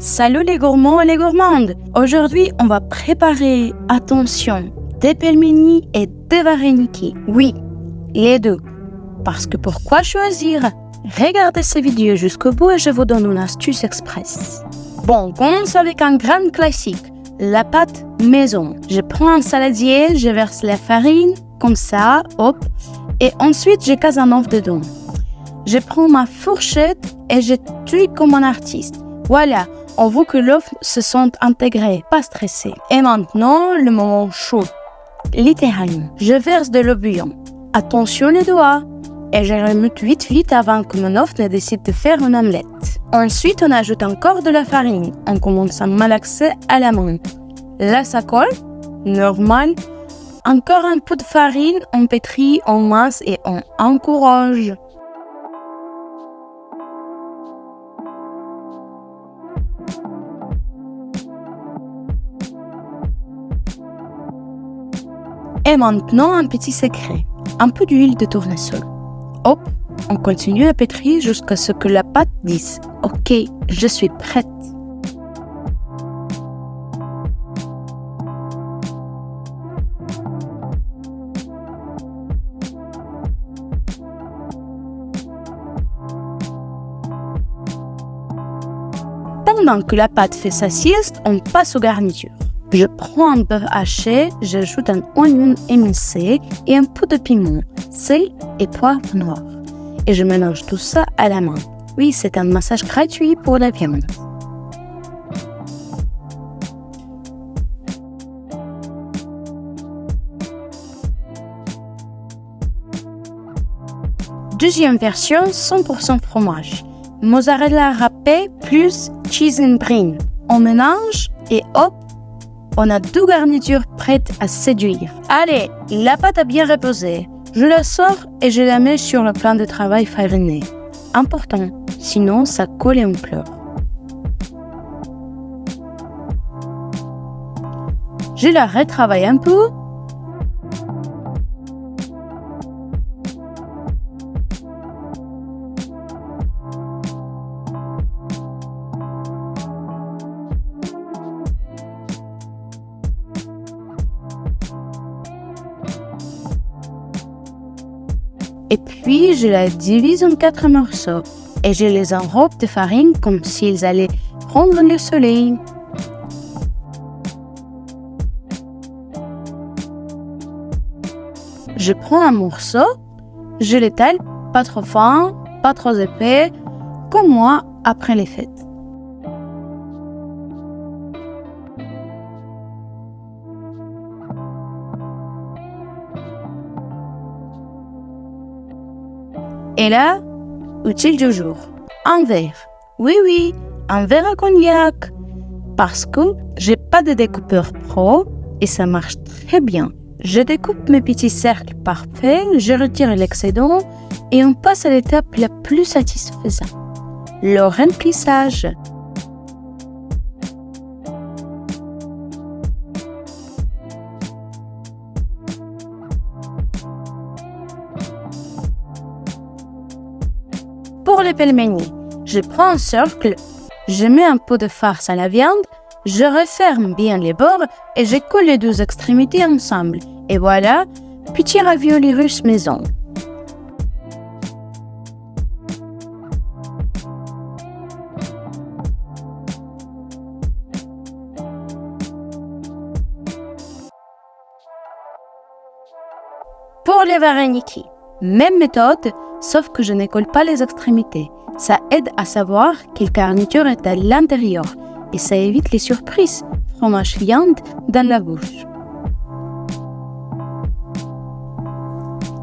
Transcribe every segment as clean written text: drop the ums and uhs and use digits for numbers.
Salut les gourmands et les gourmandes. Aujourd'hui, on va préparer, attention, des pelmeni et des vareniki. Oui, les deux. Parce que pourquoi choisir? Regardez cette vidéo jusqu'au bout et je vous donne une astuce express. Bon, on commence avec un grand classique, la pâte maison. Je prends un saladier, je verse la farine, comme ça, hop, et ensuite je casse un œuf dedans. Je prends ma fourchette et je tue comme un artiste. Voilà, on veut que l'œuf se sente intégré, pas stressé. Et maintenant, le moment chaud. Littéralement, je verse de l'eau bouillante. Attention les doigts. Et je remonte vite avant que mon œuf ne décide de faire une omelette. Ensuite, on ajoute encore de la farine. On commence à malaxer à la main. Là, ça colle. Normal. Encore un peu de farine, on pétrit, on masse et on encourage. Et maintenant, un petit secret. Un peu d'huile de tournesol. Hop, on continue à pétrir jusqu'à ce que la pâte dise « Ok, je suis prête ». Pendant que la pâte fait sa sieste, on passe aux garnitures. Je prends un beurre haché, j'ajoute un oignon émincé et un peu de piment, sel et poivre noir. Et je mélange tout ça à la main. Oui, c'est un massage gratuit pour la viande. Deuxième version, 100% fromage. Mozzarella râpé plus cheese and brie. On mélange et hop, on a deux garnitures prêtes à séduire. Allez, la pâte a bien reposé. Je la sors et je la mets sur le plan de travail fariné. Important, sinon ça colle et on pleure. Je la retravaille un peu. Et puis, je la divise en 4 morceaux et je les enrobe de farine comme s'ils allaient prendre le soleil. Je prends un morceau, je l'étale, pas trop fin, pas trop épais, comme moi après les fêtes. Et là, utile du jour, un verre. Oui, un verre à cognac. Parce que j'ai pas de découpeur pro et ça marche très bien. Je découpe mes petits cercles parfaits, je retire l'excédent et on passe à l'étape la plus satisfaisante, le remplissage. Pour les pelmeni, je prends un cercle, je mets un peu de farce à la viande, je referme bien les bords et je colle les deux extrémités ensemble. Et voilà, petit ravioli russe maison. Pour les vareniki, même méthode, sauf que je ne colle pas les extrémités. Ça aide à savoir quelle garniture est à l'intérieur et ça évite les surprises, fromage viande dans la bouche.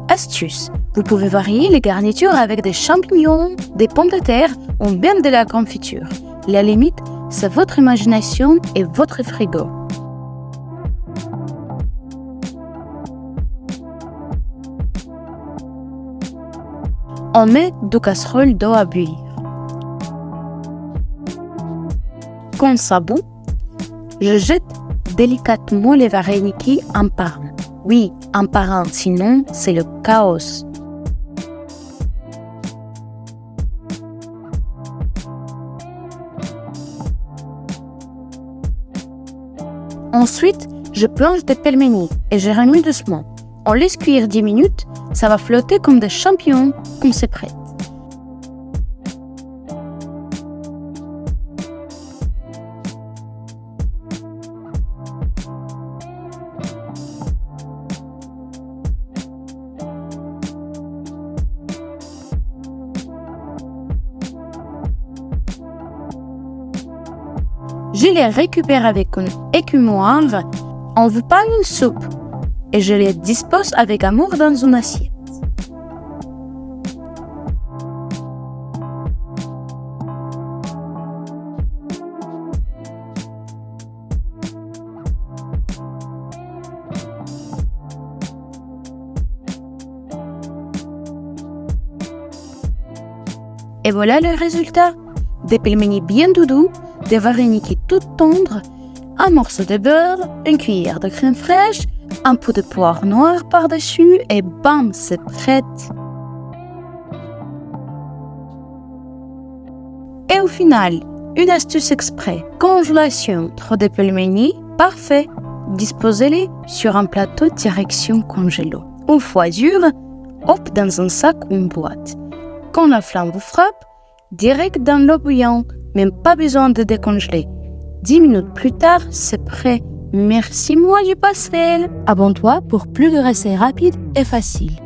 Astuce, vous pouvez varier les garnitures avec des champignons, des pommes de terre ou même de la confiture. La limite, c'est votre imagination et votre frigo. On met 2 casseroles d'eau à bouillir. Quand ça bout, je jette délicatement les vareniki un par un. Oui, un par un, sinon c'est le chaos. Ensuite, je plonge des pelmeni et je remue doucement. On laisse cuire 10 minutes, ça va flotter comme des champignons quand c'est prêt. Je les récupère avec une écumoire. On ne veut pas une soupe. Et je les dispose avec amour dans une assiette. Et voilà le résultat. Des pelmeni bien doudous, des vareniki tout tendres, un morceau de beurre, une cuillère de crème fraîche, un peu de poire noire par-dessus et bam, c'est prêt. Et au final, une astuce exprès, congélation, trop de pelmeni, parfait. Disposez-les sur un plateau direction congélo. Une fois dur, hop dans un sac ou une boîte. Quand la flamme vous frappe, direct dans l'eau bouillante, même pas besoin de décongeler. 10 minutes plus tard, c'est prêt. Merci moi du pastel. Abonne-toi pour plus de recettes rapides et faciles.